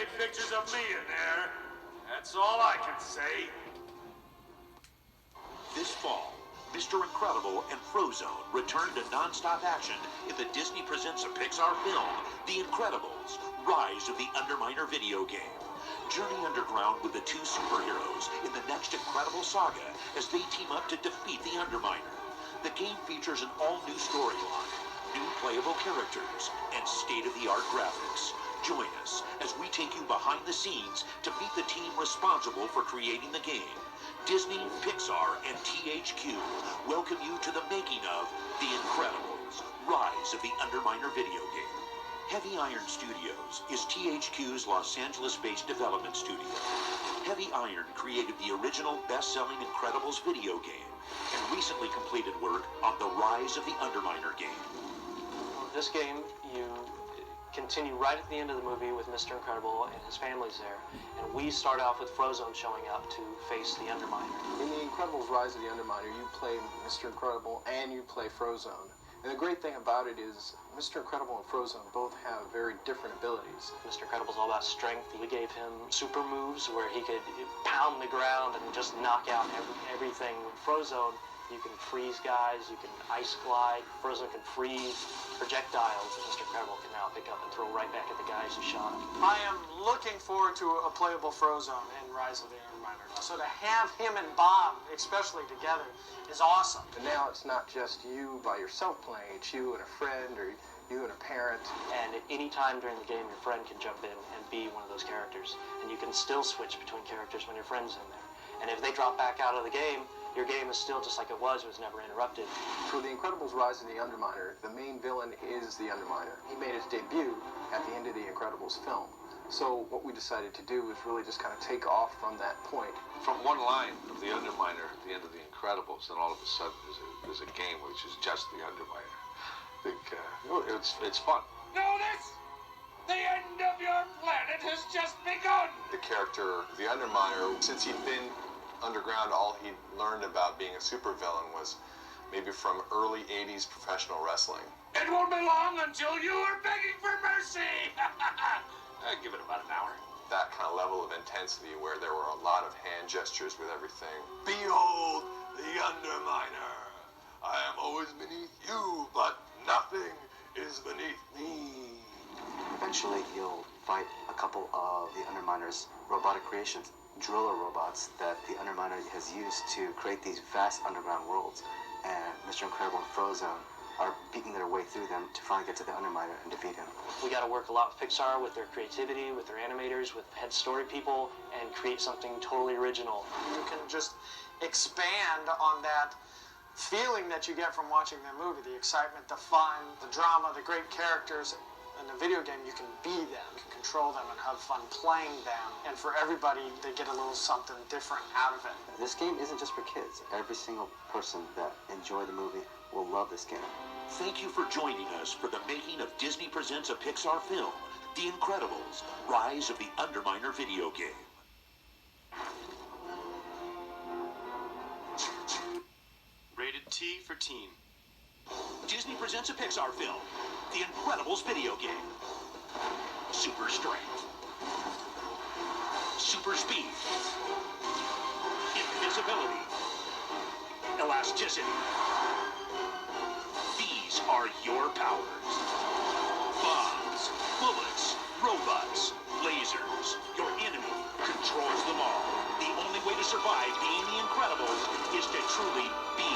take pictures of me in there. That's all I can say. This fall, Mr. Incredible and Frozone return to non-stop action in the Disney Presents a Pixar film, The Incredibles, Rise of the Underminer video game. Journey underground with the two superheroes in the next Incredible saga as they team up to defeat the Underminer. The game features an all-new storyline, new playable characters, and state-of-the-art graphics. Join us as we take you behind the scenes to meet the team responsible for creating the game. Disney, Pixar, and THQ welcome you to the making of The Incredibles, Rise of the Underminer video game. Heavy Iron Studios is THQ's Los Angeles-based development studio. Heavy Iron created the original best-selling Incredibles video game and recently completed work on the Rise of the Underminer game. This game, you continue right at the end of the movie with Mr. Incredible and his family's there, and we start off with Frozone showing up to face the Underminer. In The Incredibles Rise of the Underminer, you play Mr. Incredible and you play Frozone. And the great thing about it is Mr. Incredible and Frozone both have very different abilities. Mr. Incredible's all about strength. We gave him super moves where he could pound the ground and just knock out everything. With Frozone, you can freeze guys, you can ice glide. Frozone can freeze projectiles that Mr. Incredible can now pick up and throw right back at the guys who shot him. I am looking forward to a playable Frozone in Rise of the Underminer. So to have him and Bob, especially together, is awesome. And now it's not just you by yourself playing, it's you and a friend or you and a parent. And at any time during the game, your friend can jump in and be one of those characters. And you can still switch between characters when your friend's in there. And if they drop back out of the game, your game is still just like it was never interrupted. For The Incredibles Rise of the Underminer, the main villain is the Underminer. He made his debut at the end of the Incredibles film. So what we decided to do was really just kind of take off from that point. From one line of the Underminer at the end of the Incredibles, then all of a sudden there's a game which is just the Underminer. I think it's fun. Notice! The end of your planet has just begun! The character, the Underminer, since he'd been underground, all he'd learned about being a supervillain was maybe from early 80s professional wrestling. It won't be long until you are begging for mercy! Give it about an hour. That kind of level of intensity where there were a lot of hand gestures with everything. Behold the Underminer! I am always beneath you, but nothing is beneath me. Eventually, you'll fight a couple of the Underminer's robotic creations, driller robots that the Underminer has used to create these vast underground worlds. And Mr. Incredible and Frozone are beating their way through them to finally get to the Underminer and defeat him. We got to work a lot with Pixar, with their creativity, with their animators, with head story people, and create something totally original. You can just expand on that feeling that you get from watching the movie, the excitement, the fun, the drama, the great characters. In a video game, you can be them, you can control them and have fun playing them. And for everybody, they get a little something different out of it. This game isn't just for kids. Every single person that enjoyed the movie will love this game. Thank you for joining us for the making of Disney Presents a Pixar film, The Incredibles, Rise of the Underminer video game. Rated T for teen. Disney Presents a Pixar film, The Incredibles video game. Super strength. Super speed. Invisibility. Elasticity. These are your powers. Bombs, bullets, robots, lasers. Your enemy controls them all. The only way to survive being the Incredibles is to truly be